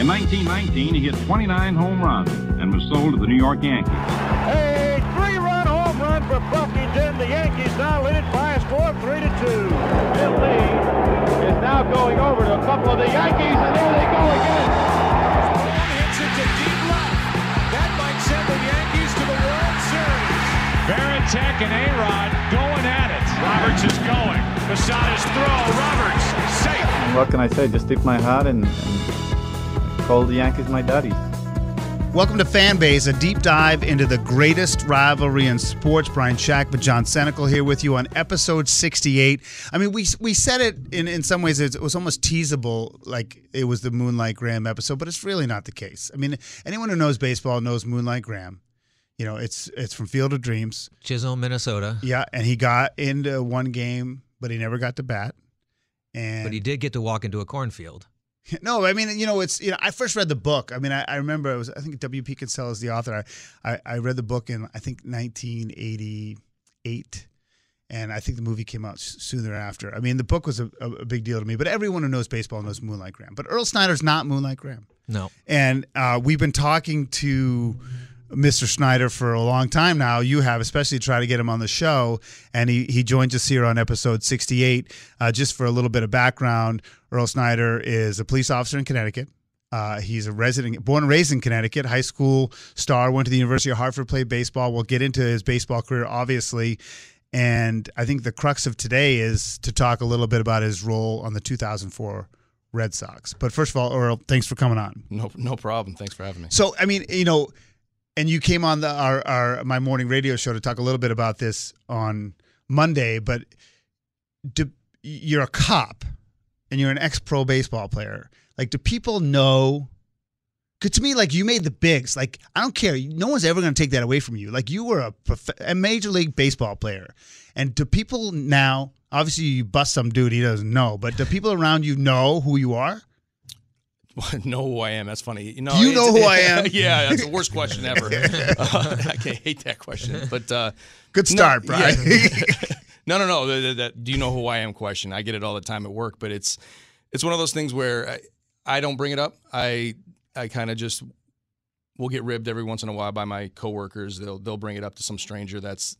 In 1919, he hit 29 home runs and was sold to the New York Yankees. A 3-run home run for Buffington. The Yankees now lead it by a score of 3-2. Bill Lee is now going over to a couple of the Yankees, and there they go again. Hits it to deep left. That might send the Yankees to the World Series. Varitek and A-Rod going at it. Roberts is going. Posada's throw. Roberts safe. And what can I say? Just tip my hat and call the Yankees my daddies. Welcome to Fanbase, a deep dive into the greatest rivalry in sports. Brian Shack, but John Senecal here with you on episode 68. I mean, we said it in some ways, it was almost teasable, like it was the Moonlight Graham episode, but it's really not the case. I mean, anyone who knows baseball knows Moonlight Graham. You know, it's from Field of Dreams. Chisholm, Minnesota. Yeah, and he got into one game, but he never got to bat. But he did get to walk into a cornfield. No, I mean, I first read the book. I mean, I remember I think W.P. Kinsella is the author. I read the book in, I think, 1988, and I think the movie came out soon thereafter. I mean, the book was a big deal to me, but everyone who knows baseball knows Moonlight Graham. But Earl Snyder's not Moonlight Graham. No. And we've been talking to Mr. Snyder for a long time now. You have, especially to try to get him on the show, and he joins us here on episode 68. Just for a little bit of background, Earl Snyder is a police officer in Connecticut. He's a resident, born and raised in Connecticut, high school star, went to the University of Hartford, played baseball. We'll get into his baseball career, obviously. And I think the crux of today is to talk a little bit about his role on the 2004 Red Sox. But first of all, Earl, thanks for coming on. No problem. Thanks for having me. So, I mean, and you came on my morning radio show to talk a little bit about this on Monday, but you're a cop and you're an ex-pro baseball player. Like, do people know? Because to me, like, you made the bigs. Like, I don't care. No one's ever going to take that away from you. Like, you were a major league baseball player. And do people now, obviously you bust some dude he doesn't know, but do people around you know who you are? Know who I am. That's funny. Do you know who I am? Yeah, that's the worst question ever. I hate that question. But good start, Brian. Yeah. No. That do you know who I am question. I get it all the time at work, but it's one of those things where I don't bring it up. I kind of just will get ribbed every once in a while by my coworkers. They'll bring it up to some stranger that's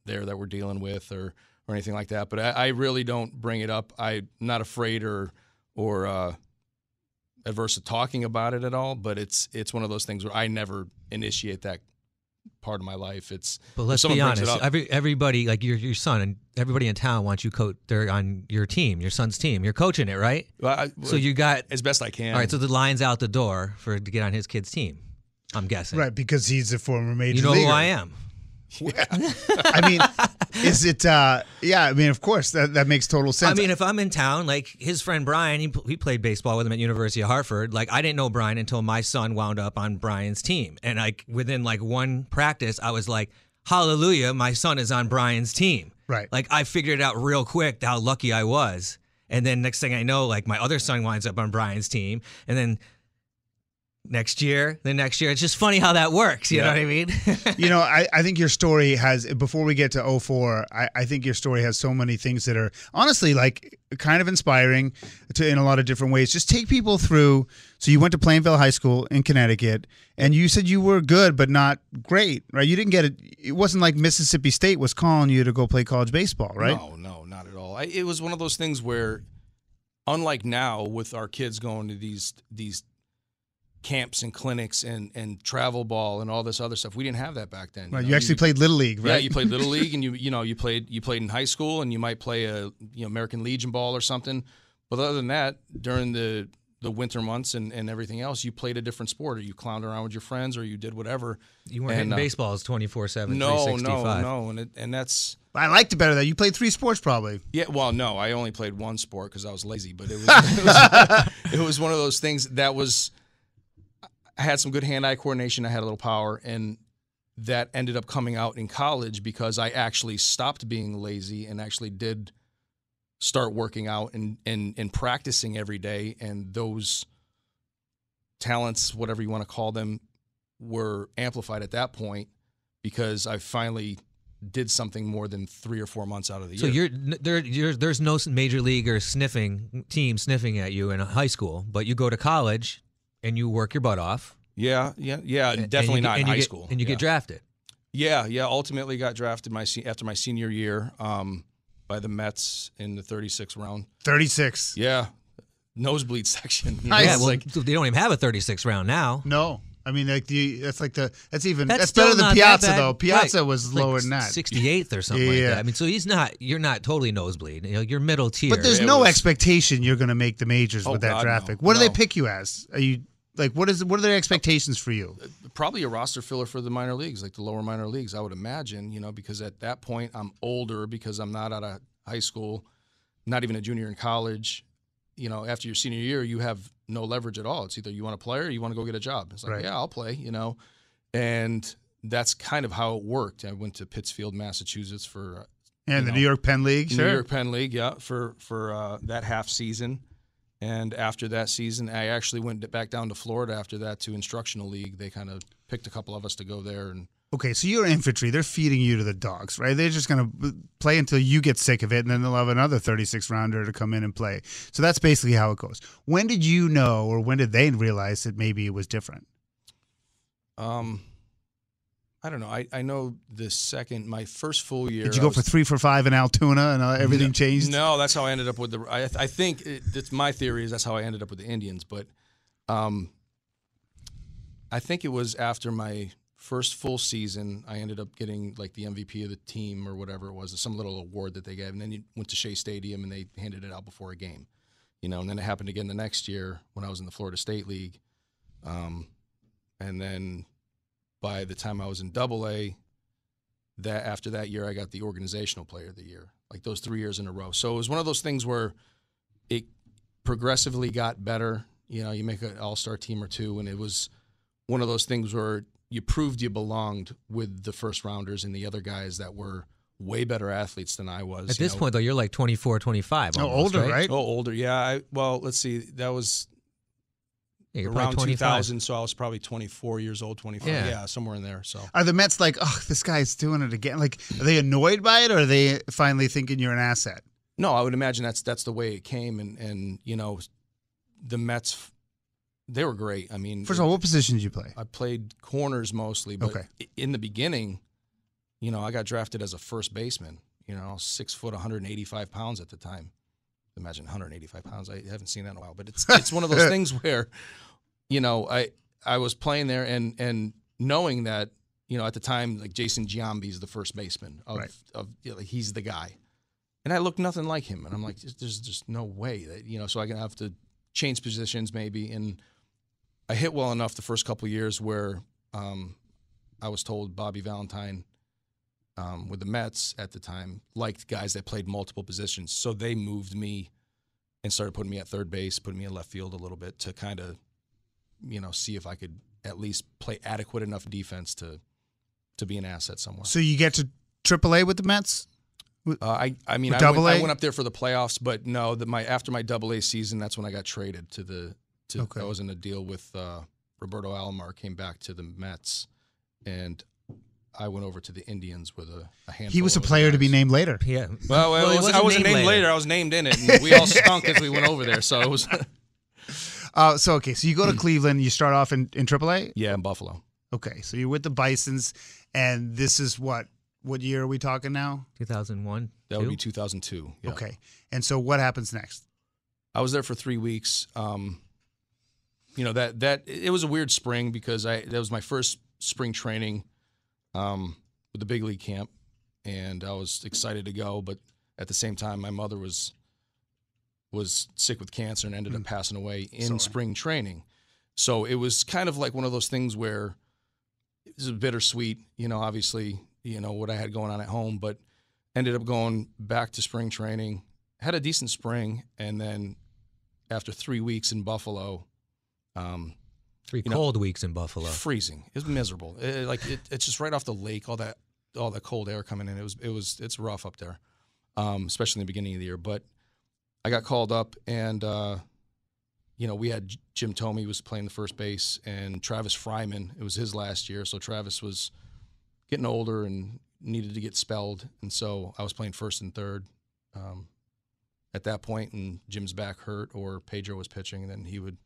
there that we're dealing with or anything like that. But I really don't bring it up. I'm not afraid or adverse to talking about it at all, but it's one of those things where I never initiate that part of my life. But let's be honest, everybody, like your son and everybody in town wants you they're on your team, your son's team. You're coaching it, right? Well, so you got as best I can. All right, so the line's out the door to get on his kid's team, I'm guessing. Right, because he's a former major leaguer. You know leaguer. who I am. Yeah. I mean, is it? Yeah, I mean, of course, that makes total sense. I mean, if I'm in town, like his friend Brian, he played baseball with him at University of Hartford. Like, I didn't know Brian until my son wound up on Brian's team, and like within like one practice, I was like, "Hallelujah, my son is on Brian's team." Right. Like, I figured out real quick how lucky I was, and then next thing I know, like my other son winds up on Brian's team, and then next year, it's just funny how that works. You know what I mean? I think your story has, before we get to 04, I think your story has so many things that are honestly like kind of inspiring in a lot of different ways. Just take people through. So you went to Plainville High School in Connecticut, and you said you were good, but not great, right? You didn't get it. It wasn't like Mississippi State was calling you to go play college baseball, right? No, not at all. It was one of those things where, unlike now with our kids going to these camps and clinics and travel ball and all this other stuff. We didn't have that back then. Right. You actually played Little League, right? Yeah, you played Little League, and you played in high school, and you might play a American Legion ball or something. But other than that, during the winter months and everything else, you played a different sport, or you clowned around with your friends, or you did whatever. You weren't hitting baseballs 24/7, no, 365. and that's. I liked it better that you played 3 sports probably. Yeah, well, no, I only played one sport because I was lazy, but it was one of those things that was. I had some good hand-eye coordination. I had a little power, and that ended up coming out in college because I actually stopped being lazy and actually did start working out and practicing every day. And those talents, whatever you want to call them, were amplified at that point because I finally did something more than 3 or 4 months out of the year. So there's no major league or team sniffing at you in high school, but you go to college. and you work your butt off. Yeah. Definitely not in high school. And you get drafted. Yeah. Ultimately got drafted after my senior year by the Mets in the 36th round. 36. Yeah. Nosebleed section. Nice. Yeah, well, they don't even have a 36th round now. No. I mean, that's better still than not Piazza, that bad. though. Piazza Right. was Like lower than that. 68th or something like that. I mean, so you're not totally nosebleed. You're middle tier. But there's no expectation you're going to make the majors with that draft pick. What do they pick you as? Are you like what are their expectations for you? Probably a roster filler for the minor leagues, like the lower minor leagues, I would imagine, because at that point I'm older because I'm not out of high school, not even a junior in college. After your senior year, you have no leverage at all. It's either you want to play or you want to go get a job. It's like, right. Yeah, I'll play, And that's kind of how it worked. I went to Pittsfield, Massachusetts for the New York Penn League, sure. New York Penn League, yeah, for that half season. And after that season, I actually went back down to Florida after that to Instructional League. They kind of picked a couple of us to go there. And okay, so you're infantry. They're feeding you to the dogs, right? They're just going to play until you get sick of it, and then they'll have another 36-rounder to come in and play. So that's basically how it goes. When did you know, or when did they realize that maybe it was different? I don't know. I know my first full year. Did you go for 3 for 5 in Altoona and everything changed? No, that's how I ended up with I think it's my theory is that's how I ended up with the Indians. But I think it was after my first full season, I ended up getting like the MVP of the team or whatever it was, some little award that they gave. And then you went to Shea Stadium and they handed it out before a game. And then it happened again the next year when I was in the Florida State League. And then by the time I was in AA, after that year, I got the Organizational Player of the Year, like those 3 years in a row. So it was one of those things where it progressively got better. You make an all-star team or two, and it was one of those things where you proved you belonged with the first-rounders and the other guys that were way better athletes than I was. At this point, though, you're like 24, 25. Almost, older, right? Oh, older, yeah. Well, let's see. That was around 2000, so I was probably 24 years old, 25. Yeah, somewhere in there. So are the Mets like, oh, this guy's doing it again? Like, are they annoyed by it, or are they finally thinking you're an asset? No, I would imagine that's the way it came, and the Mets, they were great. I mean, first of all, what position did you play? I played corners mostly, but in the beginning, I got drafted as a first baseman. I was 6 foot, 185 pounds at the time. Imagine 185 pounds. I haven't seen that in a while, but it's one of those things where, I was playing there and knowing that, at the time, like Jason Giambi's the first baseman he's the guy. And I looked nothing like him. And I'm like, there's just no way that, so I'm going to have to change positions maybe. And I hit well enough the first couple of years where I was told Bobby Valentine with the Mets at the time liked guys that played multiple positions. So they moved me and started putting me at third base, putting me in left field a little bit to kind of, see if I could at least play adequate enough defense to be an asset somewhere. So you get to AAA with the Mets? I went up there for the playoffs, but no, after my AA season, that's when I got traded I was in a deal with Roberto Alomar, came back to the Mets, and I went over to the Indians with a handful. He was a player to be named later. Yeah. Well, I wasn't named later. I was named in it, and we all stunk as we went over there. So it was. So you go to Cleveland. You start off in AAA. Yeah, in Buffalo. Okay, so you're with the Bisons, and this is what year are we talking now? 2001. That would be 2002. Yeah. Okay, and so what happens next? I was there for 3 weeks. That it was a weird spring because that was my first spring training with the big league camp, and I was excited to go, but at the same time, my mother was sick with cancer and ended up passing away in spring training. So it was kind of like one of those things where it was bittersweet, obviously, what I had going on at home, but ended up going back to spring training, had a decent spring, and then after 3 weeks in Buffalo, 3 cold weeks in Buffalo. Freezing. It was miserable. It's just right off the lake, all that cold air coming in. It's rough up there, especially in the beginning of the year. But I got called up, and we had Jim Thome was playing the first base, and Travis Fryman. It was his last year, so Travis was getting older and needed to get spelled, and so I was playing first and third at that point. And Jim's back hurt, or Pedro was pitching, and then he would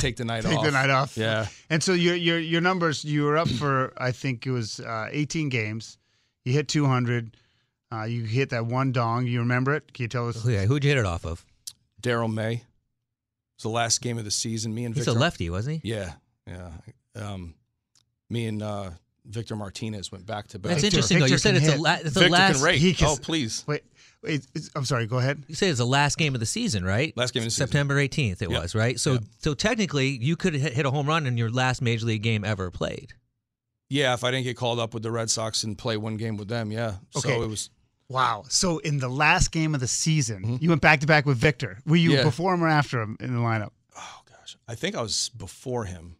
take the night off. Take the night off. Yeah. And so your numbers, you were up for, I think it was 18 games. You hit 200. You hit that one dong. You remember it? Can you tell us? Oh, yeah. Who'd you hit it off of? Daryl May. It was the last game of the season. Me and He's Victor. a lefty, wasn't he? Yeah. Me and Victor Martinez went back to back. That's interesting, though. You said it's the Victor last. can rake. Oh, please. Wait, I'm sorry. Go ahead. You say it's the last game of the season, right? Last game of the season. September 18th it was, right? So so technically, you could hit a home run in your last Major League game ever played. Yeah, if I didn't get called up with the Red Sox and play one game with them, yeah. Okay. So it was. Wow. So in the last game of the season, you went back-to-back with Victor. Were you before him or after him in the lineup? Oh, gosh. I think I was before him.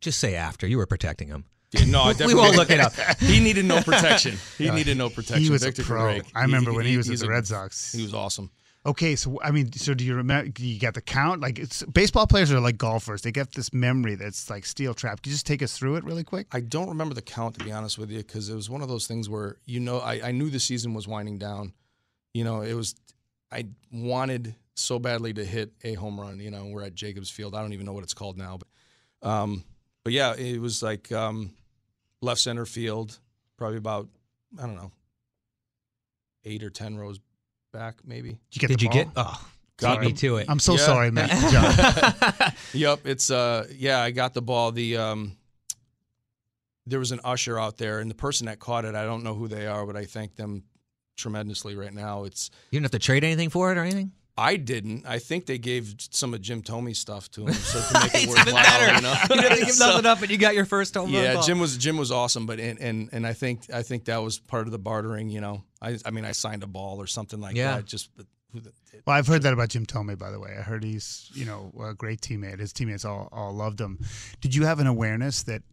Just say after. You were protecting him. Yeah, no, I definitely. We won't look it up. He needed no protection. He needed no protection. He was Victor a pro. could rake. I remember when he was at he's the Red Sox. He was awesome. Okay, so I mean, so do you remember? You got the count? Like, baseball players are like golfers; they get this memory that's like steel trap. Can you just take us through it really quick? I don't remember the count, to be honest with you, because it was one of those things where I knew the season was winding down. I wanted so badly to hit a home run. We're at Jacobs Field. I don't even know what it's called now, but yeah, it was like left center field, probably about 8 or 10 rows back, maybe. Did you get? Oh, got me to it. I'm so sorry, man. John. Yep, it's I got the ball. There was an usher out there, and the person that caught it, I don't know who they are, but I thank them tremendously right now. You didn't have to trade anything for it or anything? I didn't. I think they gave some of Jim Tomey's stuff to him so to make it It's worthwhile. even better. You didn't give nothing up, and you got your first home run ball. Jim was awesome, but and I think that was part of the bartering. I signed a ball or something like that. Well, I've heard that about Jim Tomey, by the way. I heard he's a great teammate. His teammates all loved him. Did you have an awareness that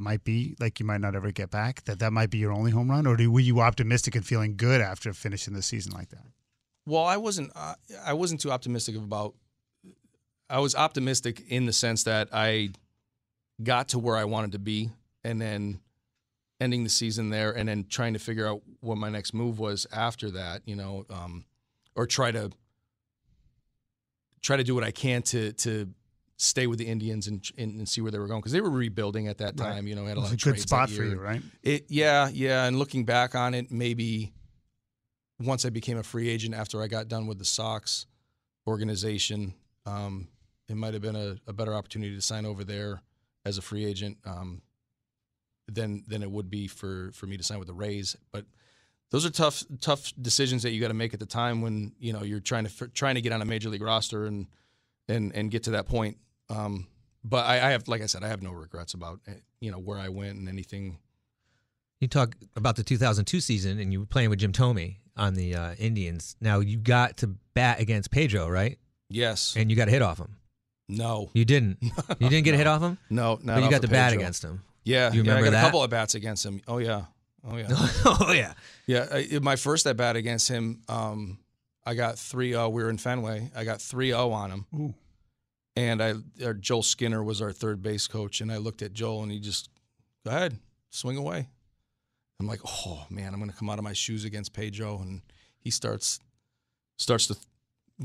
might be like you might not ever get back? That might be your only home run, or were you optimistic and feeling good after finishing the season like that? Well, I wasn't too optimistic about. I was optimistic in the sense that I got to where I wanted to be, and then ending the season there, and then trying to figure out what my next move was after that. Or try to do what I can to stay with the Indians and see where they were going, because they were rebuilding at that time. Right. Had a lot of a good trades spot that for year. you, right? And looking back on it, maybe. Once I became a free agent after I got done with the Sox organization, it might have been a better opportunity to sign over there as a free agent than it would be for me to sign with the Rays. But those are tough decisions that you got to make at the time when you're trying to get on a major league roster and get to that point. But I have, like I said, I have no regrets about where I went and anything. You talk about the 2002 season, and you were playing with Jim Tomey on the Indians. Now, you got to bat against Pedro, right? Yes. And you got a hit off him. No. You didn't? You didn't get a hit off him? No, not But you off got to of bat Pedro. against him. Yeah. You remember I got that? a couple of bats against him. Oh, yeah. Oh, yeah. Yeah, my first at bat against him, I got 3-0. We were in Fenway. I got 3-0 on him. Ooh. And Joel Skinner was our third base coach, and I looked at Joel, and he just, go ahead, swing away. I'm like, oh man, I'm going to come out of my shoes against Pedro, and he starts to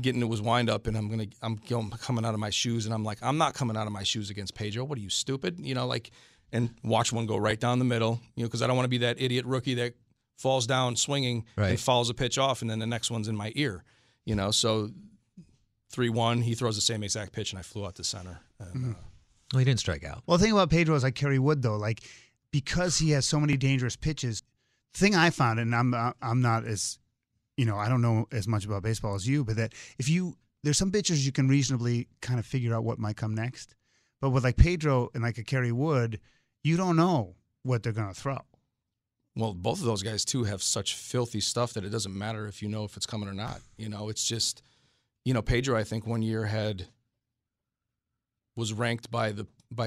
get into his windup, and I'm coming out of my shoes, and I'm like, I'm not coming out of my shoes against Pedro. What are you, stupid? And watch one go right down the middle, because I don't want to be that idiot rookie that falls down swinging and fouls a pitch off, and then the next one's in my ear, So 3-1, he throws the same exact pitch, and I flew out to center. And, Well, he didn't strike out. Well, the thing about Pedro is like Kerry Wood, though, like because he has so many dangerous pitches. The thing I found, and I'm not as, I don't know as much about baseball as you, but that there's some pitchers you can reasonably kind of figure out what might come next, but with like Pedro and like a Kerry Wood, you don't know what they're going to throw. Well, both of those guys too have such filthy stuff that it doesn't matter if you know if it's coming or not. It's just, Pedro, I think one year was ranked by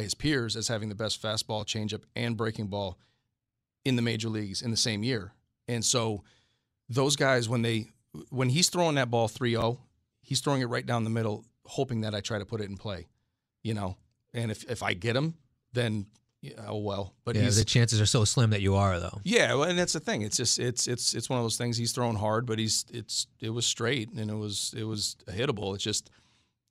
his peers as having the best fastball, changeup, and breaking ball in the major leagues in the same year. And so those guys, when he's throwing that ball 3-0, he's throwing it right down the middle, hoping that I try to put it in play, And if I get him, then oh well. But the chances are so slim that you are, though. Yeah, well, and that's the thing. It's just it's one of those things. He's throwing hard, but it was straight and it was hittable. It's just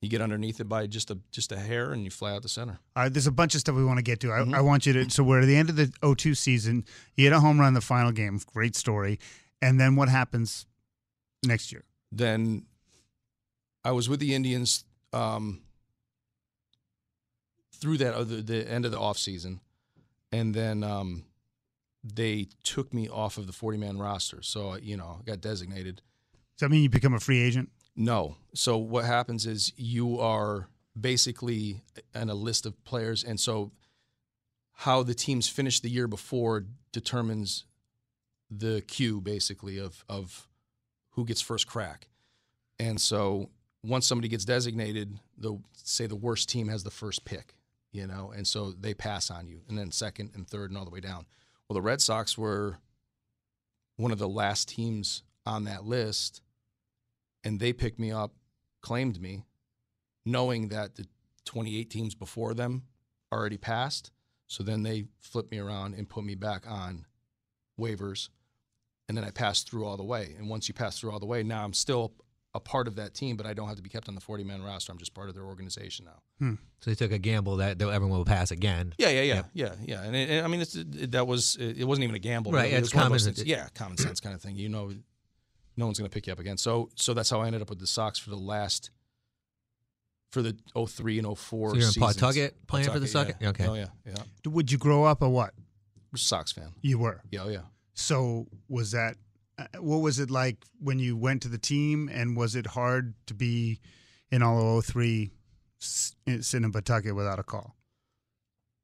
You get underneath it by just a hair, and you fly out the center. All right, there's a bunch of stuff we want to get to. I want you to. So we're at the end of the 2002 season. You hit a home run in the final game. Great story. And then what happens next year? Then I was with the Indians through the end of the off season, and then they took me off of the 40-man roster. So I got designated. Does that mean you become a free agent? No. So what happens is you are basically on a list of players, and so how the teams finish the year before determines the queue, basically, of who gets first crack. And so once somebody gets designated, say the worst team has the first pick, and so they pass on you, and then second and third and all the way down. Well, the Red Sox were one of the last teams on that list, and they picked me up, claimed me, knowing that the 28 teams before them already passed. So then they flipped me around and put me back on waivers, and then I passed through all the way. And once you pass through all the way, now I'm still a part of that team, but I don't have to be kept on the 40-man roster. I'm just part of their organization now. So they took a gamble that everyone will pass again. Yeah. And I mean, it wasn't even a gamble. Right, It it's was one of common those sense. things. Yeah, common sense kind of thing. No one's going to pick you up again. So that's how I ended up with the Sox for the 03 and 04 So you're in seasons. Pawtucket playing for the Sox? Yeah. Okay. Oh, yeah. Would you grow up a what? Sox fan. You were. Yeah, oh, yeah. So was that? What was it like when you went to the team, and was it hard to be in all of 03 sitting in Pawtucket without a call?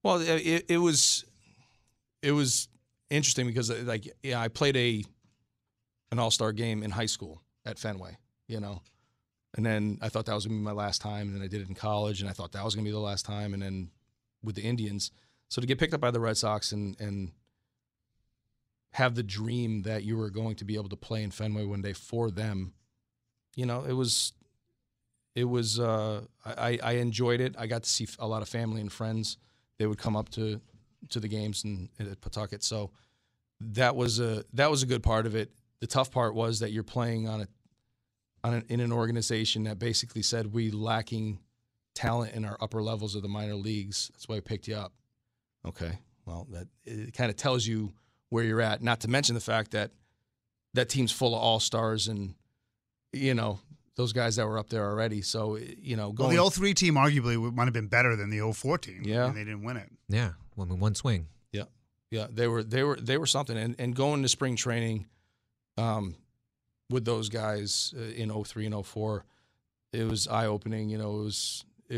Well, it was interesting because I played an AllStar game in high school at Fenway, and then I thought that was going to be my last time, and then I did it in college, and I thought that was going to be the last time, and then with the Indians. So to get picked up by the Red Sox and have the dream that you were going to be able to play in Fenway one day for them, it was I enjoyed it. I got to see a lot of family and friends. They would come up to the games at Pawtucket. So that was a good part of it. The tough part was that you're playing in an organization that basically said we lacking talent in our upper levels of the minor leagues. That's why we picked you up. Okay, well, it kind of tells you where you're at. Not to mention the fact that that team's full of all-stars and those guys that were up there already. So Well, the 03 team arguably might have been better than the 04 team. Yeah, and they didn't win it. Yeah, one swing. Yeah, they were something. And going to spring training with those guys in 03 and 04, it was eye-opening. It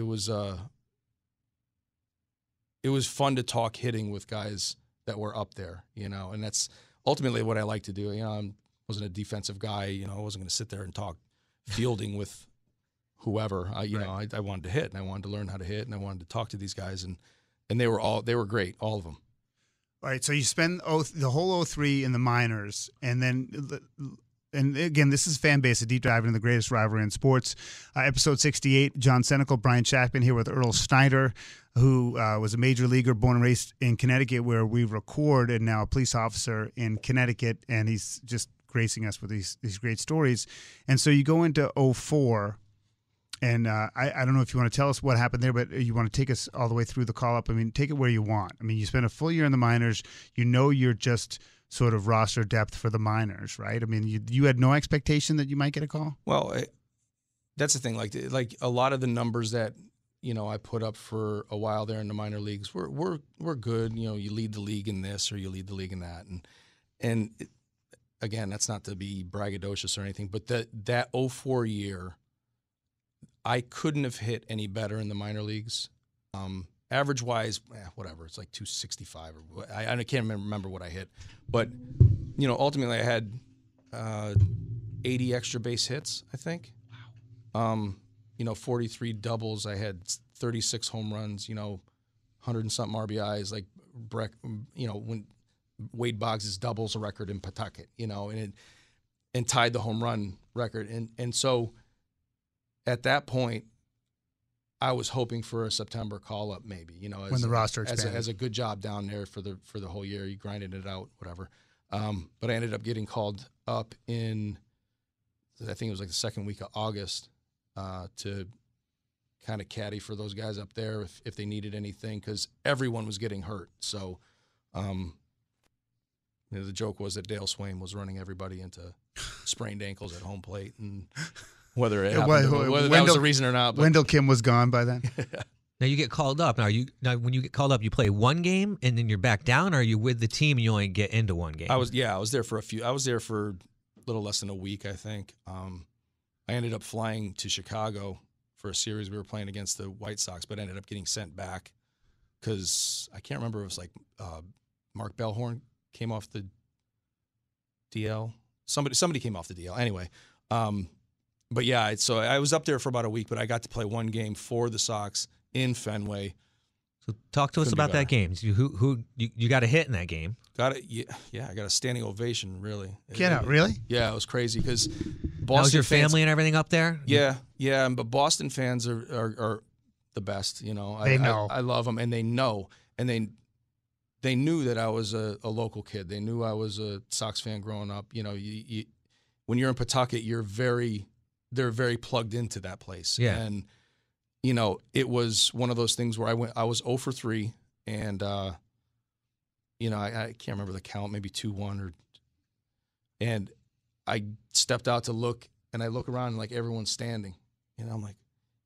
was fun to talk hitting with guys that were up there, and that's ultimately what I like to do. I wasn't a defensive guy. I wasn't going to sit there and talk fielding with whoever. I wanted to hit, and I wanted to learn how to hit, and I wanted to talk to these guys, and they were great, all of them. All right, so you spend the whole 03 in the minors, and then, and again, this is Fan Base, a deep dive into the greatest rivalry in sports. Episode 68, John Senecal, Brian Shackman here with Earl Snyder, who was a major leaguer born and raised in Connecticut, where we record, and now a police officer in Connecticut, and he's just gracing us with these great stories. And so you go into 04, and I don't know if you want to tell us what happened there, but you want to take us all the way through the call-up. I mean, take it where you want. I mean, you spent a full year in the minors. You're just sort of roster depth for the minors, right? I mean, you had no expectation that you might get a call? Well, that's the thing. Like a lot of the numbers that I put up for a while there in the minor leagues were good. You lead the league in this or you lead the league in that, and again, that's not to be braggadocious or anything, but that 04 year, I couldn't have hit any better in the minor leagues. Average wise, whatever, it's like 265 or I can't remember what I hit, but ultimately I had 80 extra base hits, I think. Wow. 43 doubles. I had 36 home runs. 100 and something RBIs. Like when Wade Boggs' doubles a record in Pawtucket. And tied the home run record. And so at that point, I was hoping for a September call up, maybe, when the roster expanded. as a good job down there for the whole year. You grinded it out, whatever. But I ended up getting called up in, I think it was like the second week of August, to kind of caddy for those guys up there if they needed anything, because everyone was getting hurt. So the joke was that Dale Swaim was running everybody into sprained ankles at home plate, and whether that was the reason or not. But Wendell Kim was gone by then. Now you get called up. Now when you get called up, you play one game and then you're back down, or are you with the team and you only get into one game? I was there for a little less than a week, I think. I ended up flying to Chicago for a series we were playing against the White Sox, but ended up getting sent back because I can't remember. It was like Mark Bellhorn came off the DL. Somebody came off the DL. Anyway, but yeah, so I was up there for about a week, but I got to play one game for the Sox in Fenway. So talk to us about that game. Who you got a hit in that game? Got it. Yeah, I got a standing ovation. Really. Get out, really? Yeah, it was crazy because Boston. Was your family and everything up there? Yeah, but Boston fans are the best. You know, they know. I love them, and they know, and they knew that I was a local kid. They knew I was a Sox fan growing up. You know, you when you're in Pawtucket, they're very plugged into that place. Yeah. And you know, it was one of those things where I was 0 for 3, and you know, I can't remember the count, maybe 2-1 and I stepped out to look, and I look around and like everyone's standing. You know, I'm like,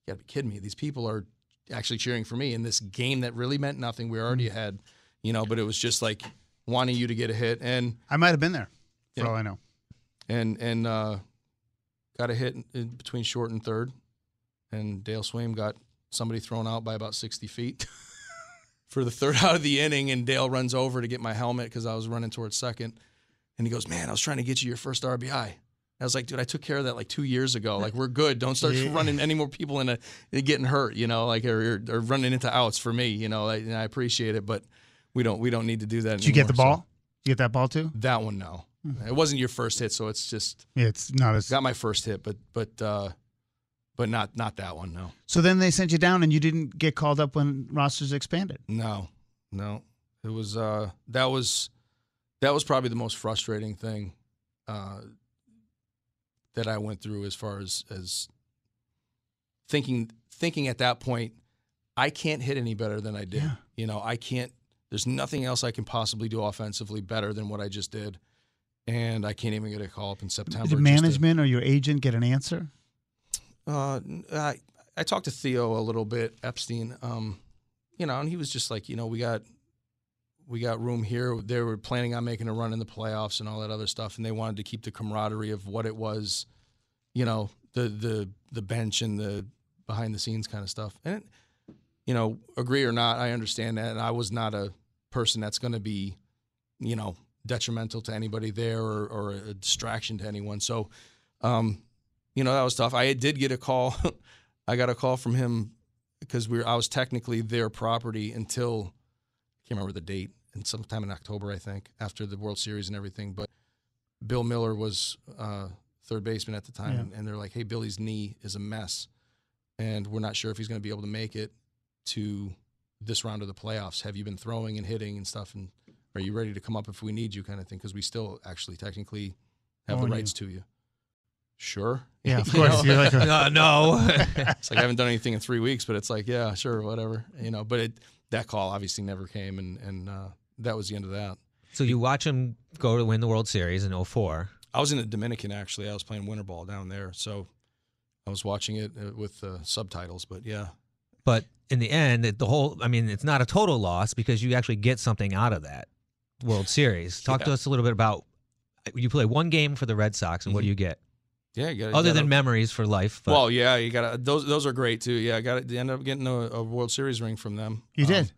you gotta be kidding me. These people are actually cheering for me in this game that really meant nothing. We already had, you know, but it was just like wanting you to get a hit. And I might have been there for all I know. And got a hit in between short and third. And Dale Swaim got somebody thrown out by about 60 feet for the third out of the inning, and Dale runs over to get my helmet because I was running towards second. And he goes, man, I was trying to get you your first RBI. I was like, dude, I took care of that like 2 years ago. Like, we're good. Don't start running any more people into getting hurt, you know, like or running into outs for me, you know. And I appreciate it, but we don't need to do that anymore. Did you get the ball? So. You get that ball too? That one, no. Mm-hmm. It wasn't your first hit, so it's just it's not as got my first hit, but not that one, no. So then they sent you down, and you didn't get called up when rosters expanded. No. It was that was probably the most frustrating thing that I went through, as far as thinking at that point, I can't hit any better than I did. Yeah. You know, I can't. There's nothing else I can possibly do offensively better than what I just did, and I can't even get a call up in September. Did management or your agent get an answer? I talked to Theo a little bit, Epstein, you know, and he was just like, you know, we got room here. They were planning on making a run in the playoffs and all that other stuff, and they wanted to keep the camaraderie of what it was, you know, the bench and the behind the scenes kind of stuff. And, you know, agree or not, I understand that, and I was not a person that's going to be, you know, detrimental to anybody there or a distraction to anyone. So, you know, that was tough. I did get a call. I got a call from him because I was technically their property until, I can't remember the date, and sometime in October, I think, after the World Series and everything. But Bill Miller was third baseman at the time, and they're like, hey, Billy's knee is a mess, and we're not sure if he's going to be able to make it to this round of the playoffs. Have you been throwing and hitting and stuff, and are you ready to come up if we need you, kind of thing, because we still actually technically have the rights to you. Sure. Yeah, of course. You're like, no. It's like I haven't done anything in 3 weeks, but it's like, yeah, sure, whatever. You know, but that call obviously never came, and that was the end of that. So you watch him go to win the World Series in 2004. I was in the Dominican, actually. I was playing winter ball down there, so I was watching it with subtitles, but yeah. But in the end, it's not a total loss because you actually get something out of that World Series. Talk to us a little bit about, you play one game for the Red Sox, and what do you get? Yeah, other than memories for life. But. Well, yeah, you got those are great too. Yeah, I ended up getting a World Series ring from them. You did?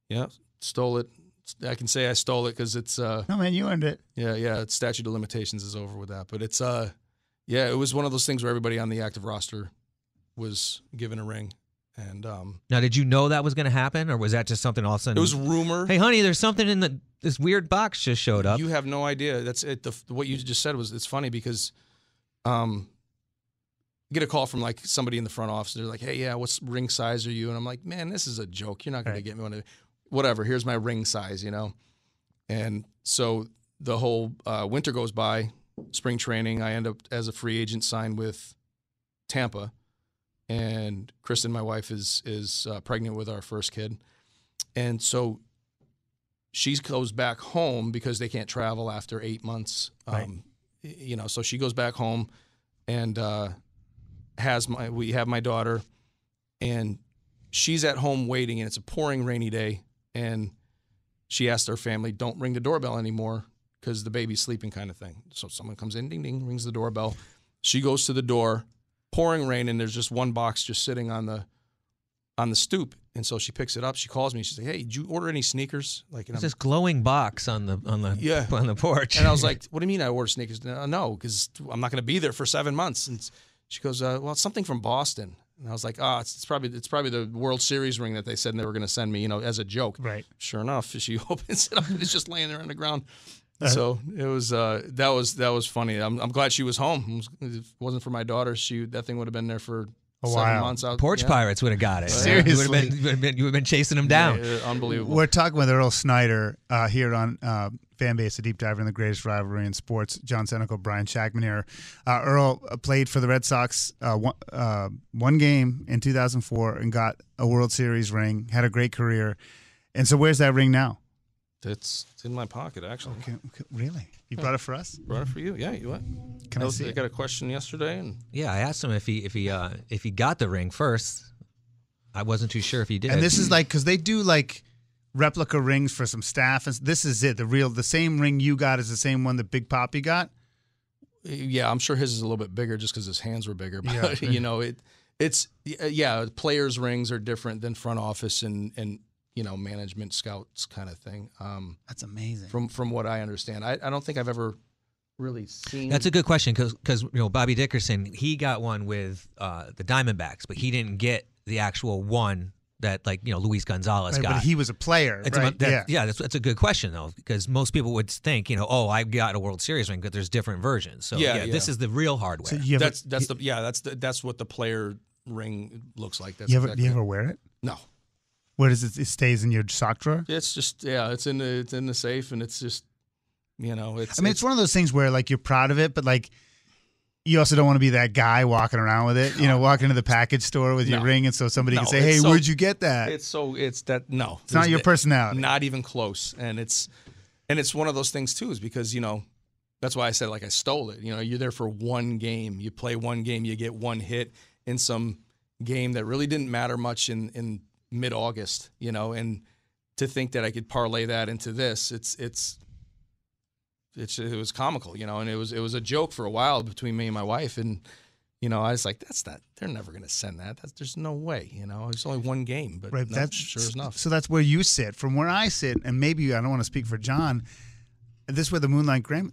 Yeah, stole it. I can say I stole it because it's. No, man, you earned it. Yeah. Statute of limitations is over with that, but it's yeah, it was one of those things where everybody on the active roster was given a ring. And now, did you know that was going to happen, or was that just something all of a sudden? It was rumor. Hey, honey, there's something in this weird box just showed up. You have no idea. That's it. What you just said it's funny because. Get a call from like somebody in the front office. They're like, hey, yeah, what's ring size are you? And I'm like, man, this is a joke. You're not going to get me one. Whatever. Here's my ring size, you know? And so the whole winter goes by, spring training. I end up as a free agent signed with Tampa. and Kristen, my wife, is pregnant with our first kid, and so she goes back home because they can't travel after 8 months. Right. So she goes back home, and we have my daughter, and she's at home waiting, and it's a pouring rainy day, and she asked our family, "Don't ring the doorbell anymore because the baby's sleeping," kind of thing. So someone comes in, ding ding, rings the doorbell. She goes to the door, pouring rain, and there's just one box just sitting on the stoop. And so she picks it up. She calls me. She's like, "Hey, did you order any sneakers?" Like, It's this glowing box on the porch. And I was like, "What do you mean I ordered sneakers?" No, because I'm not going to be there for 7 months. And she goes, "Well, it's something from Boston." And I was like, it's probably the World Series ring that they said they were going to send me, as a joke. Right. Sure enough, she opens it up and it's just laying there on the ground. So it was that was funny. I'm glad she was home. If it wasn't for my daughter, that thing would have been there for a 7 while. months out. Porch Pirates would have got it. Seriously. You would have been chasing them down. Yeah, unbelievable. We're talking with Earl Snyder here on Fanbase, a deep diver in the greatest rivalry in sports. John Senecal, Brian Shackman here. Earl played for the Red Sox one game in 2004 and got a World Series ring, had a great career. And so where's that ring now? It's in my pocket, actually. Okay, really? You brought it for us? Brought it for you. Yeah, you what? Can I see I it? got a question yesterday, and Yeah, I asked him if he got the ring first. I wasn't too sure if he did. And this is because they do replica rings for some staff. And this is it. The same ring you got is the same one that Big Papi got? yeah, I'm sure his is a little bit bigger just because his hands were bigger. But Yeah. it's players' rings are different than front office and management scouts kind of thing. That's amazing. From what I understand, I don't think I've ever really seen. That's a good question because Bobby Dickerson, he got one with the Diamondbacks, but he didn't get the actual one that Luis Gonzalez got. But he was a player, right? That's a good question though, because most people would think, I got a World Series ring, but there's different versions. So this is the real hardware. So that's what the player ring looks like. That's do you ever wear it? No. Where does it stays in your sock drawer? It's just it's in the safe, and it's just it's one of those things where you're proud of it, but you also don't want to be that guy walking around with it. Walking into the package store with your ring, and so somebody can say, "Hey, where'd you get that?" It's not your personality. Not even close. And it's one of those things too, is because that's why I said I stole it. You're there for one game. You play one game, you get one hit in some game that really didn't matter much in mid-August. And to think that I could parlay that into this, it was comical, and it was a joke for a while between me and my wife, and I was like, they're never going to send that. There's no way, it's only one game, but right, that's sure enough. So that's where you sit. From where I sit, and maybe I don't want to speak for John, this is where the Moonlight Graham,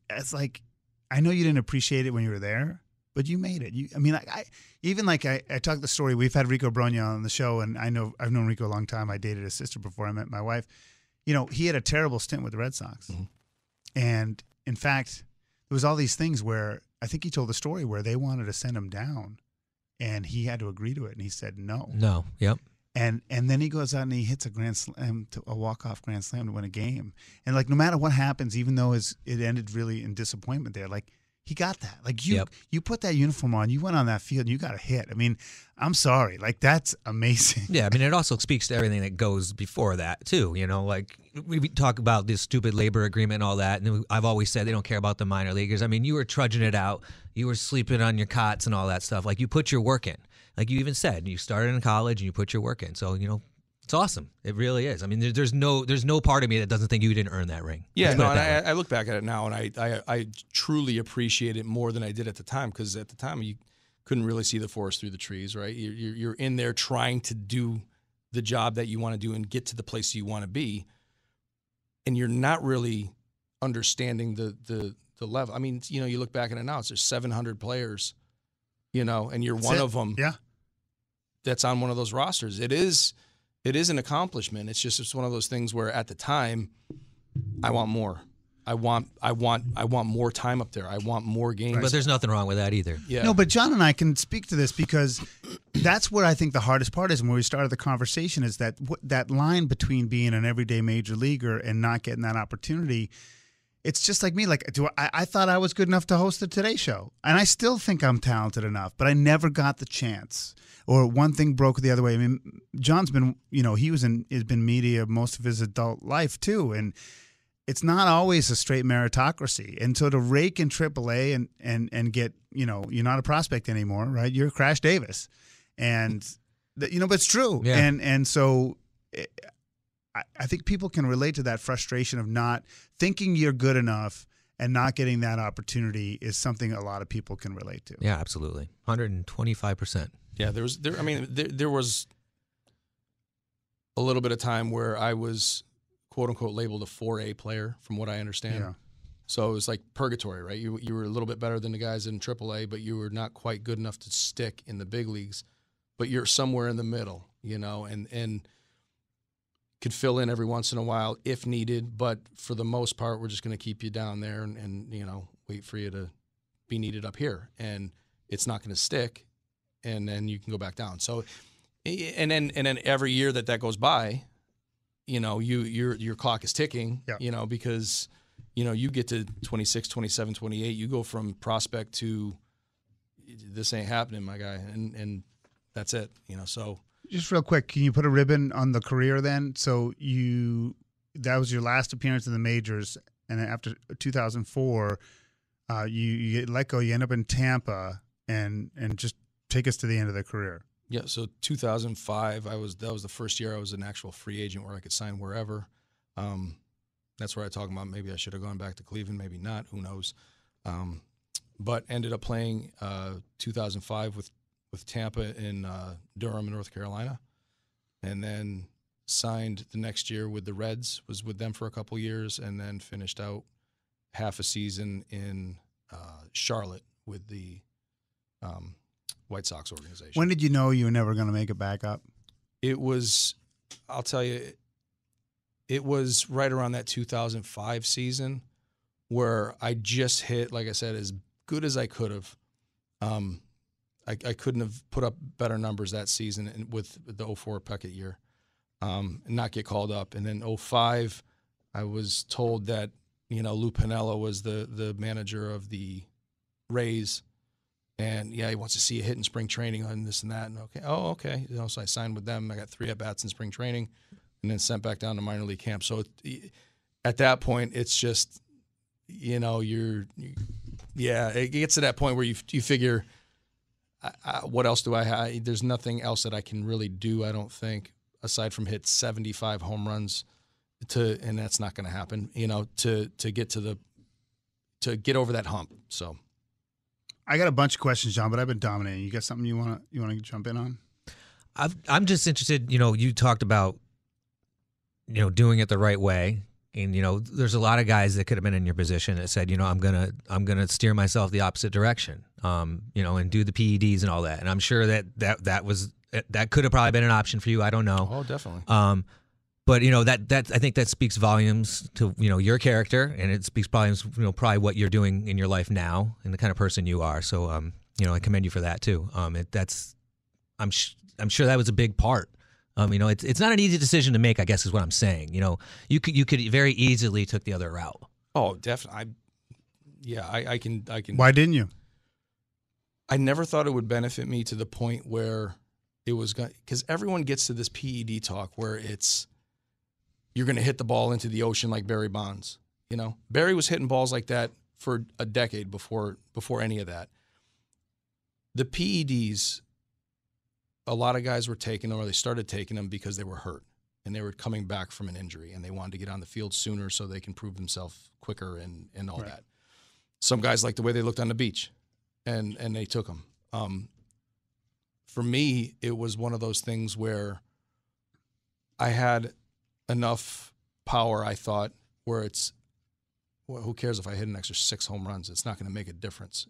it's I know you didn't appreciate it when you were there, but you made it. I talked the story. We've had Rico Bronya on the show, and I've known Rico a long time. I dated his sister before I met my wife. He had a terrible stint with the Red Sox. Mm-hmm. And in fact, there was all these things where I think he told the story where they wanted to send him down, and he had to agree to it, and he said no. No, yep. And then he goes out and he hits a grand slam, a walk-off grand slam to win a game. And no matter what happens, even though it ended really in disappointment there, he got that. You put that uniform on, you went on that field, and you got a hit. I mean, I'm sorry. That's amazing. Yeah, I mean, it also speaks to everything that goes before that, too. We talk about this stupid labor agreement and all that, and I've always said they don't care about the minor leaguers. I mean, you were trudging it out. You were sleeping on your cots and all that stuff. You put your work in. Like you even said, you started in college and you put your work in. So, it's awesome. It really is. I mean, there's no part of me that doesn't think you didn't earn that ring. Yeah, no, and I look back at it now, and I truly appreciate it more than I did at the time, because at the time you couldn't really see the forest through the trees, right? You're in there trying to do the job that you want to do and get to the place you want to be, and you're not really understanding the level. I mean, you look back at it now, there's 700 players, and you're one of them. Yeah, that's on one of those rosters. It is an accomplishment. It's one of those things where at the time, I want more. I want more time up there. I want more games. But there's nothing wrong with that either. Yeah. No, but John and I can speak to this because that's where I think the hardest part is, and where we started the conversation, is that line between being an everyday major leaguer and not getting that opportunity. it's just like me. Like, I thought I was good enough to host the Today Show, and I still think I'm talented enough, but I never got the chance. Or one thing broke the other way. I mean, John's been, has been media most of his adult life too, and it's not always a straight meritocracy. And so to rake in AAA and get, you're not a prospect anymore, right? You're Crash Davis, and but it's true. Yeah. And so I think people can relate to that frustration of not thinking you're good enough and not getting that opportunity is something a lot of people can relate to. Yeah, absolutely. 125%. Yeah, there was a little bit of time where I was quote unquote labeled a 4A player, from what I understand. Yeah. So it was like purgatory, right? You were a little bit better than the guys in AAA, but you were not quite good enough to stick in the big leagues. But you're somewhere in the middle, and could fill in every once in a while if needed. But for the most part, we're just going to keep you down there and wait for you to be needed up here, and it's not going to stick. And then you can go back down. So, and then every year that goes by, your clock is ticking. Yeah. Because you get to 26, 27, 28, you go from prospect to this ain't happening, my guy, and that's it. So just real quick, can you put a ribbon on the career then? So that was your last appearance in the majors, and then after 2004, you get let go. You end up in Tampa, and just take us to the end of the career. Yeah, so 2005, that was the first year I was an actual free agent where I could sign wherever. That's where I talk about maybe I should have gone back to Cleveland, maybe not, who knows. But ended up playing 2005 with Tampa in Durham, North Carolina, and then signed the next year with the Reds, was with them for a couple years, and then finished out half a season in Charlotte with the White Sox organization. When did you know you were never going to make it back up? It was, I'll tell you, it was right around that 2005 season where I just hit, like I said, as good as I could have. I couldn't have put up better numbers that season with the 04 Puckett year, and not get called up. And then 05, I was told that, Lou Piniella was the manager of the Rays. And, he wants to see you hit in spring training on this and that. And, okay. So I signed with them. I got 3 at-bats in spring training and then sent back down to minor league camp. So at that point, it's just, it gets to that point where you figure, what else do I have? There's nothing else that I can really do, I don't think, aside from hit 75 home runs and that's not going to happen, to get over that hump. So I got a bunch of questions, John, but I've been dominating. You got something you want to jump in on? I'm just interested. You talked about doing it the right way, and there's a lot of guys that could have been in your position that said, I'm gonna steer myself the opposite direction, and do the PEDs and all that. And I'm sure that could have probably been an option for you. I don't know. Oh, definitely. But that I think that speaks volumes to your character, and it speaks volumes probably what you're doing in your life now and the kind of person you are. So I commend you for that too. I'm sure that was a big part. It's not an easy decision to make, I guess is what I'm saying. You could very easily took the other route. Oh, definitely. I can. Why didn't you? I never thought it would benefit me to the point where it was going, because everyone gets to this PED talk where it's, you're going to hit the ball into the ocean like Barry Bonds. Barry was hitting balls like that for a decade before any of that. The PEDs, a lot of guys were taking them, or they started taking them because they were hurt and they were coming back from an injury and they wanted to get on the field sooner so they can prove themselves quicker and all Right. that. Some guys liked the way they looked on the beach and they took them. For me, it was one of those things where I had enough power, I thought, where it's, well, who cares if I hit an extra 6 home runs? It's not going to make a difference,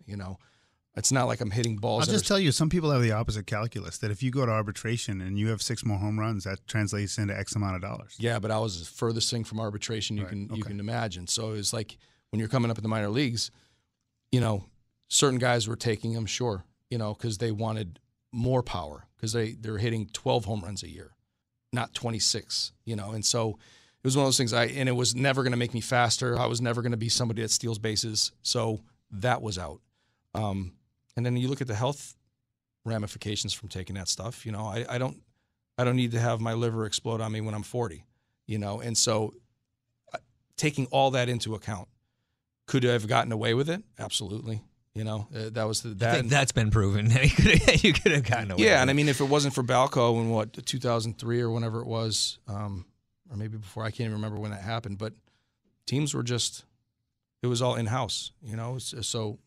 It's not like I'm hitting balls. I'll just tell you, some people have the opposite calculus, that if you go to arbitration and you have 6 more home runs, that translates into X amount of dollars. Yeah, but I was the furthest thing from arbitration you can imagine. So it's like when you're coming up in the minor leagues, certain guys were taking them, sure, because they wanted more power, because they're hitting 12 home runs a year, not 26, and so was one of those things. And it was never going to make me faster. I was never going to be somebody that steals bases. So that was out. And then you look at the health ramifications from taking that stuff. You know, I don't need to have my liver explode on me when I'm 40. You know, and so taking all that into account, could I have gotten away with it? Absolutely. You know, that was I think that's been proven. You could have gotten away. Yeah, with and it. I mean, if it wasn't for Balco in 2003 or whenever it was, or maybe before, I can't even remember when that happened. But teams were just, it was all in house. You know, so.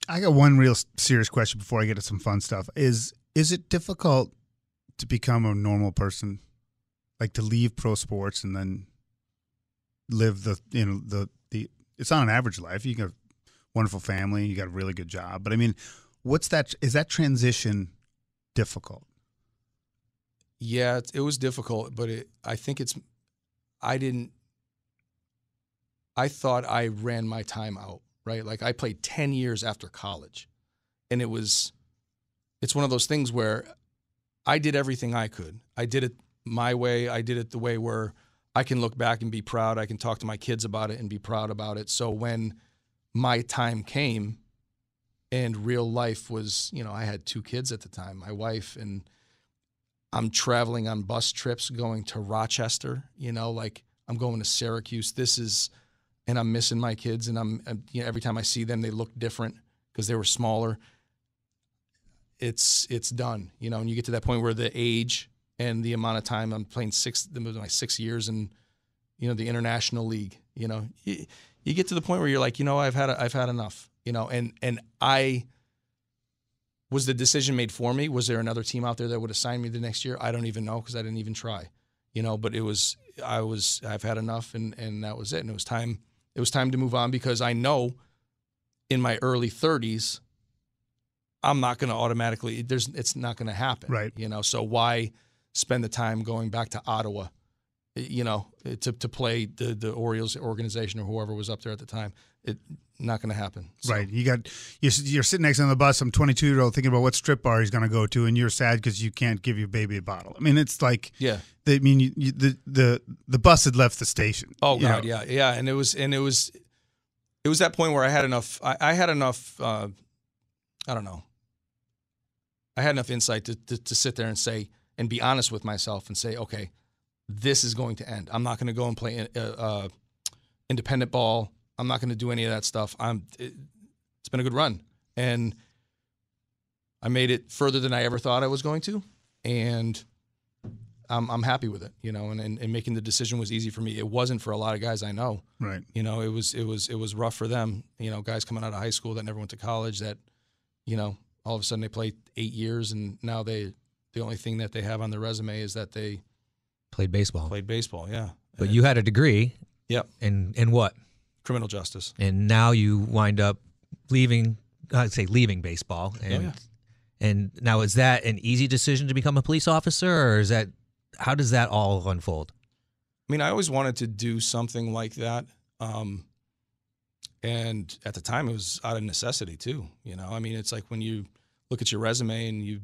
I got one real serious question before I get to some fun stuff. Is it difficult to become a normal person, like to leave pro sports and then live the it's not an average life. You got a wonderful family, you got a really good job, but I mean, is that transition difficult? Yeah, it was difficult, but I thought I ran my time out, right? Like I played 10 years after college, and it's one of those things where I did everything I could. I did it my way. I did it the way where I can look back and be proud. I can talk to my kids about it and be proud about it. So when my time came and real life was, you know, I had 2 kids at the time, my wife, and I'm traveling on bus trips going to Rochester, you know, like I'm going to Syracuse. And I'm missing my kids, and you know, every time I see them, they look different because they were smaller. It's done, you know, and you get to that point where the age and the amount of time I'm playing my 6 years in, you know, the international league, you know, you get to the point where you're like, you know, I've had enough, you know, and was the decision made for me? Was there another team out there that would have signed me the next year? I don't even know because I didn't even try, you know, but I've had enough, and that was it. And it was time to move on because I know in my early 30s, I'm not going to automatically, it's not going to happen. Right. You know, so why spend the time going back to Ottawa, you know, to play the Orioles organization or whoever was up there at the time? Not going to happen. So. Right. You're sitting next on the bus, some 22-year-old thinking about what strip bar he's going to go to, and you're sad because you can't give your baby a bottle. I mean, it's like, yeah. The bus had left the station. Oh God, yeah, yeah, and it was that point where I had enough. I had enough. I don't know. I had enough insight to sit there and say and be honest with myself and say, okay, this is going to end. I'm not going to go and play independent ball. I'm not going to do any of that stuff. It's been a good run, and I made it further than I ever thought I was going to, and I'm happy with it, you know. And making the decision was easy for me. It wasn't for a lot of guys I know, right? You know, it was rough for them. You know, guys coming out of high school that never went to college that, you know, all of a sudden they play 8 years, and now the only thing that they have on their resume is that they played baseball. Yeah. But you had a degree. Yep. In what? Criminal justice. And now you wind up leaving baseball. And now, is that an easy decision to become a police officer, or how does that all unfold? I mean, I always wanted to do something like that. And at the time it was out of necessity too. You know, I mean, it's like when you look at your resume and you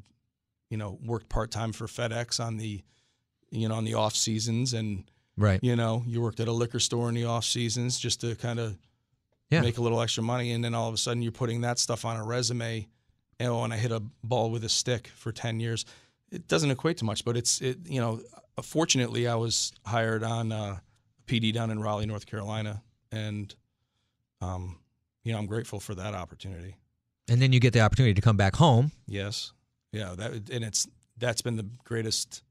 know, worked part-time for FedEx on the off seasons, and right, you know, you worked at a liquor store in the off seasons just to kind of make a little extra money. And then all of a sudden you're putting that stuff on a resume. And I hit a ball with a stick for 10 years. It doesn't equate to much, but you know, fortunately I was hired on PD down in Raleigh, North Carolina. And, you know, I'm grateful for that opportunity. And then you get the opportunity to come back home. Yes. Yeah. That's been the greatest,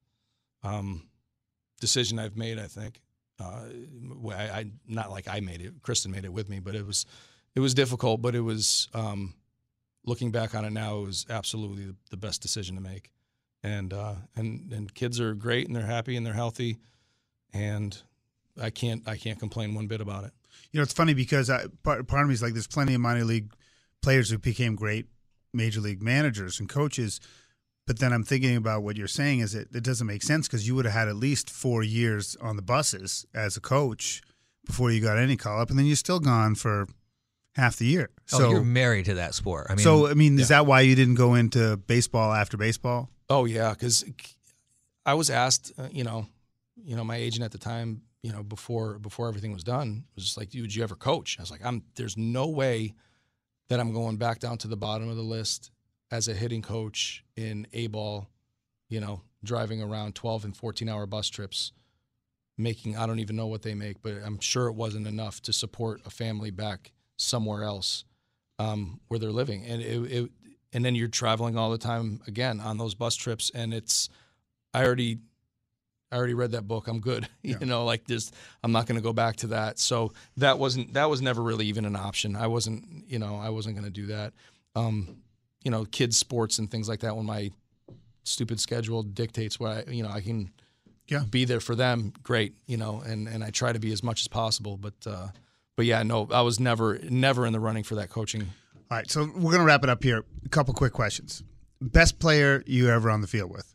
decision I've made, I think. I not like I made it. Kristen made it with me, but it was difficult, but it was, looking back on it now, it was absolutely the best decision to make. And kids are great, and they're happy, and they're healthy, and I can't complain one bit about it. You know, it's funny because part of me is like, there's plenty of minor league players who became great major league managers and coaches, but then I'm thinking about what you're saying is it doesn't make sense because you would have had at least 4 years on the buses as a coach before you got any call up, and then you're still gone for half the year. So you're married to that sport. I mean, is that why you didn't go into baseball after baseball? Oh yeah, because I was asked, you know, my agent at the time, before everything was done, was just like, would you ever coach? I was like, there's no way that I'm going back down to the bottom of the list as a hitting coach in A-ball, driving around 12 and 14-hour bus trips, making, I don't even know what they make, but I'm sure it wasn't enough to support a family back somewhere else where they're living. And and then you're traveling all the time again on those bus trips, and I already read that book. I'm good. Yeah. I'm not going to go back to that. So that was never really even an option. I wasn't going to do that. Kids sports and things like that, when my stupid schedule dictates what I can be there for them. Great. And I try to be as much as possible, but yeah, no, I was never in the running for that coaching. All right. So we're going to wrap it up here. A couple quick questions. Best player you ever on the field with?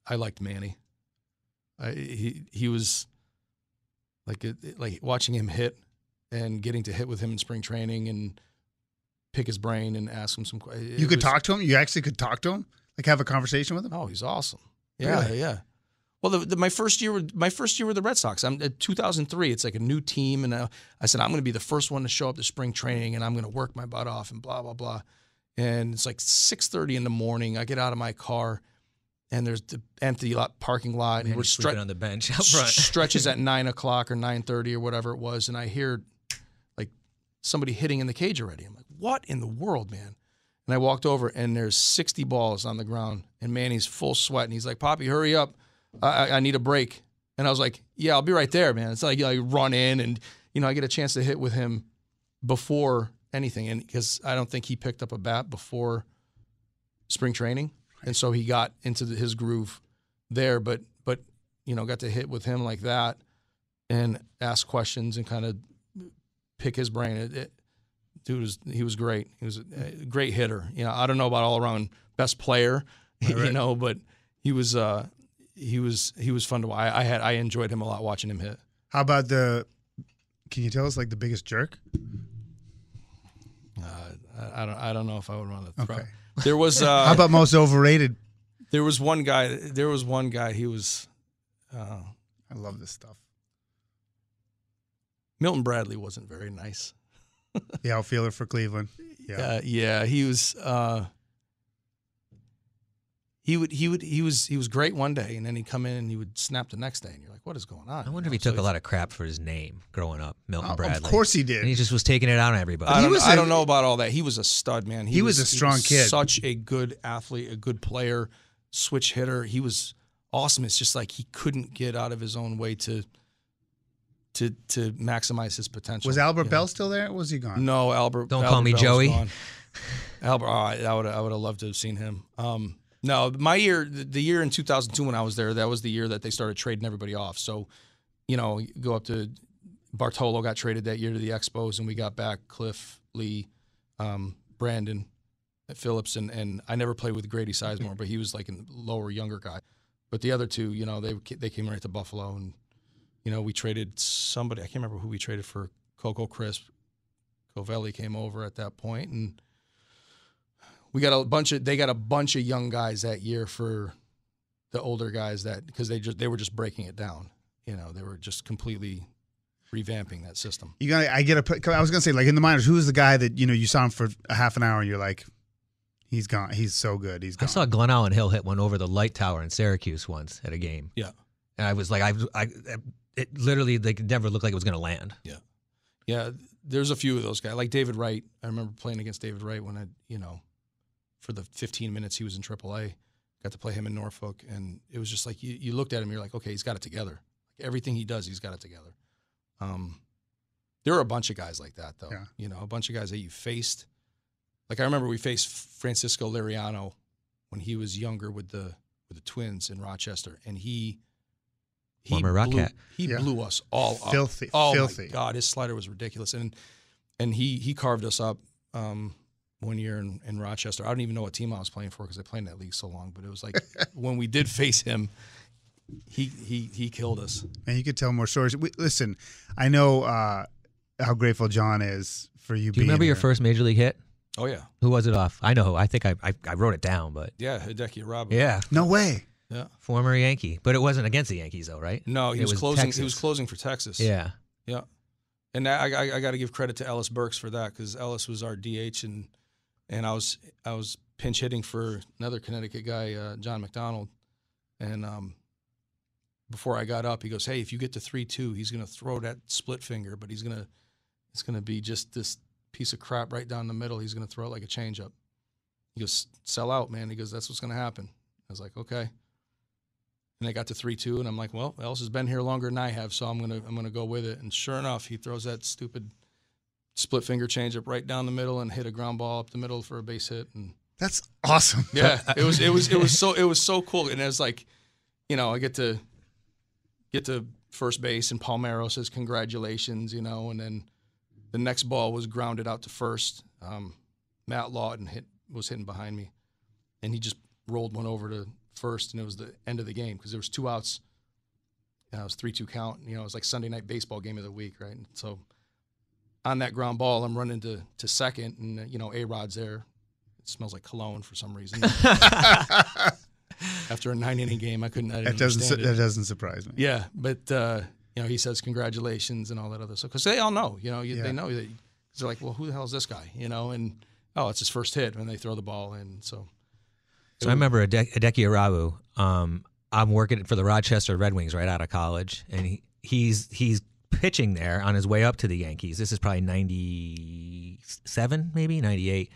I liked Manny. He was like watching him hit and getting to hit with him in spring training and pick his brain and ask him some questions. You could talk to him? You actually could talk to him? Like have a conversation with him? Oh, he's awesome. Yeah, Really? yeah. Well, my first year with the Red Sox. I'm at 2003. It's like a new team, and I said I'm going to be the first one to show up to spring training, and I'm going to work my butt off, and blah blah blah. And it's like 6:30 in the morning. I get out of my car, and there's the empty parking lot, and we're sleeping on the bench out front. Stretches at 9 o'clock or 9:30 or whatever it was, and I hear like somebody hitting in the cage already. I'm like, what in the world, man? And I walked over, and there's 60 balls on the ground, and Manny's full sweat, and he's like, Poppy, hurry up. I need a break. And I was like, yeah, I'll be right there, man. It's like, run in, and, I get a chance to hit with him before anything. And because I don't think he picked up a bat before spring training. And so he got into his groove there, but got to hit with him like that and ask questions and kind of pick his brain. He was great. He was a great hitter. I don't know about all around best player, Right. But he was fun to watch. I enjoyed him a lot watching him hit. How about can you tell us like the biggest jerk? I don't know if I would want to throw. Okay. There was How about most overrated? There was one guy. He was. I love this stuff. Milton Bradley wasn't very nice. The outfielder for Cleveland. Yeah. Yeah. He was. He was great one day, and then he'd come in and he would snap the next day, and you're like, what is going on? I wonder if he took a lot of crap for his name growing up, Milton Bradley. Of course he did. And he just was taking it out on everybody. I don't know about all that. He was a stud, man. He was a strong kid. Such a good athlete, a good player, switch hitter. He was awesome. It's just like he couldn't get out of his own way to maximize his potential. Was Albert Bell still there, or was he gone? No, Albert. Don't Albert call me Bell Joey. was gone. Albert. I would have loved to have seen him. No, my year, the year in 2002 when I was there, that was the year that they started trading everybody off. So, go up to Bartolo got traded that year to the Expos, and we got back Cliff, Lee, Brandon, Phillips, and I never played with Grady Sizemore, but he was like a lower, younger guy. But the other two, they came right to Buffalo, and we traded somebody. I can't remember who we traded for. Coco Crisp, Covelli came over at that point, and they got a bunch of young guys that year for the older guys because they were just breaking it down. They were just completely revamping that system. I was gonna say, like in the minors, who was the guy that you saw him for a half an hour and you're like, he's gone. He's so good. He's gone. I saw Glenallen Hill hit one over the light tower in Syracuse once at a game. Yeah, and I was like, it literally never looked like it was gonna land. Yeah, yeah. There's a few of those guys, like David Wright. I remember playing against David Wright when for the 15 minutes he was in AAA, got to play him in Norfolk, and it was just like you looked at him, you're like, okay, he's got it together. Like everything he does, he's got it together. There are a bunch of guys like that, though. Yeah. A bunch of guys that you faced. Like I remember we faced Francisco Liriano when he was younger with the Twins in Rochester, and he blew us all up. Filthy. Oh Filthy. My God, his slider was ridiculous, and he carved us up. One year in Rochester. I don't even know what team I was playing for because I played in that league so long, but it was like when we did face him, he killed us. And you could tell more stories. Listen, I know how grateful John is for you. Do you remember your first major league hit? Oh yeah. Who was it off? I know. I think I wrote it down, but yeah, Hideki Robbie. Yeah. No way. Yeah. Former Yankee. But it wasn't against the Yankees, though, right? No, he It was closing. Texas. He was closing for Texas. Yeah. Yeah. And I got to give credit to Ellis Burks for that, because Ellis was our DH, and I was pinch hitting for another Connecticut guy, John McDonald. And before I got up, he goes, "Hey, if you get to 3-2, he's going to throw that split finger, but it's going to be just this piece of crap right down the middle. He's going to throw it like a changeup." He goes, "Sell out, man." He goes, "That's what's going to happen." I was like, "Okay." And I got to 3-2, and I'm like, "Well, Ellis has been here longer than I have, so I'm gonna go with it." And sure enough, he throws that stupid split finger changeup right down the middle and hit a ground ball up the middle for a base hit. And That's awesome. yeah, it was so cool. And it was like, I get to first base, and Palmeiro says congratulations, and then the next ball was grounded out to first. Matt Lawton was hitting behind me, and he just rolled one over to first, and it was the end of the game because there was 2 outs. It was 3-2 count. It was like Sunday night baseball game of the week, right? And so on that ground ball, I'm running to second, and A-Rod's there. It smells like cologne for some reason. After a 9-inning game, I didn't understand it. That doesn't surprise me. Yeah, but he says congratulations and all that other stuff, because they all know. They know that. They're like, well, who the hell is this guy? And it's his first hit when they throw the ball in. So I remember Hideki Robbie. I'm working for the Rochester Red Wings right out of college, and he's pitching there on his way up to the Yankees. This is probably 97, maybe 98.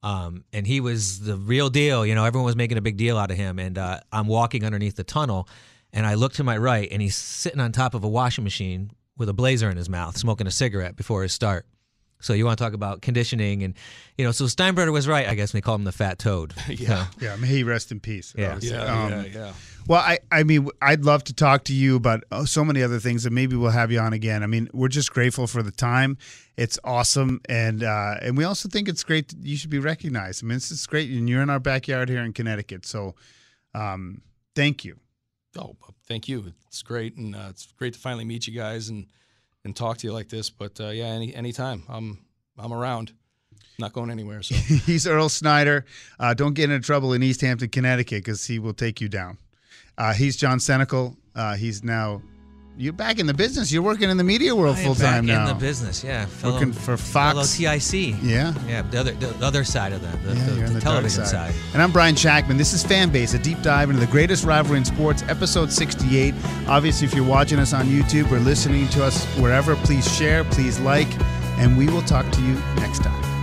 And he was the real deal. Everyone was making a big deal out of him. And I'm walking underneath the tunnel, and I look to my right, and he's sitting on top of a washing machine with a blazer in his mouth, smoking a cigarette before his start. So you want to talk about conditioning, and so Steinbrenner was right, I guess, when they called him the Fat Toad. Yeah, yeah. May he rest in peace. Yeah, yeah. Well, I mean, I'd love to talk to you about so many other things, and maybe we'll have you on again. I mean, we're just grateful for the time. It's awesome, and we also think it's great that you should be recognized. I mean, it's great, and you're in our backyard here in Connecticut. So, thank you. Oh, thank you. It's great, and it's great to finally meet you guys and talk to you like this. But anytime I'm around. I'm not going anywhere. So he's Earl Snyder. Don't get into trouble in East Hampton, Connecticut, because he will take you down. He's John Senecal. You're back in the business. You're working in the media world full time now. In the business, yeah. Working for Fox. Fellow TIC. Yeah. Yeah. The other side of the television side. And I'm Brian Shackman. This is Fanbase, a deep dive into the greatest rivalry in sports, episode 68. Obviously, if you're watching us on YouTube or listening to us wherever, please share, please like, and we will talk to you next time.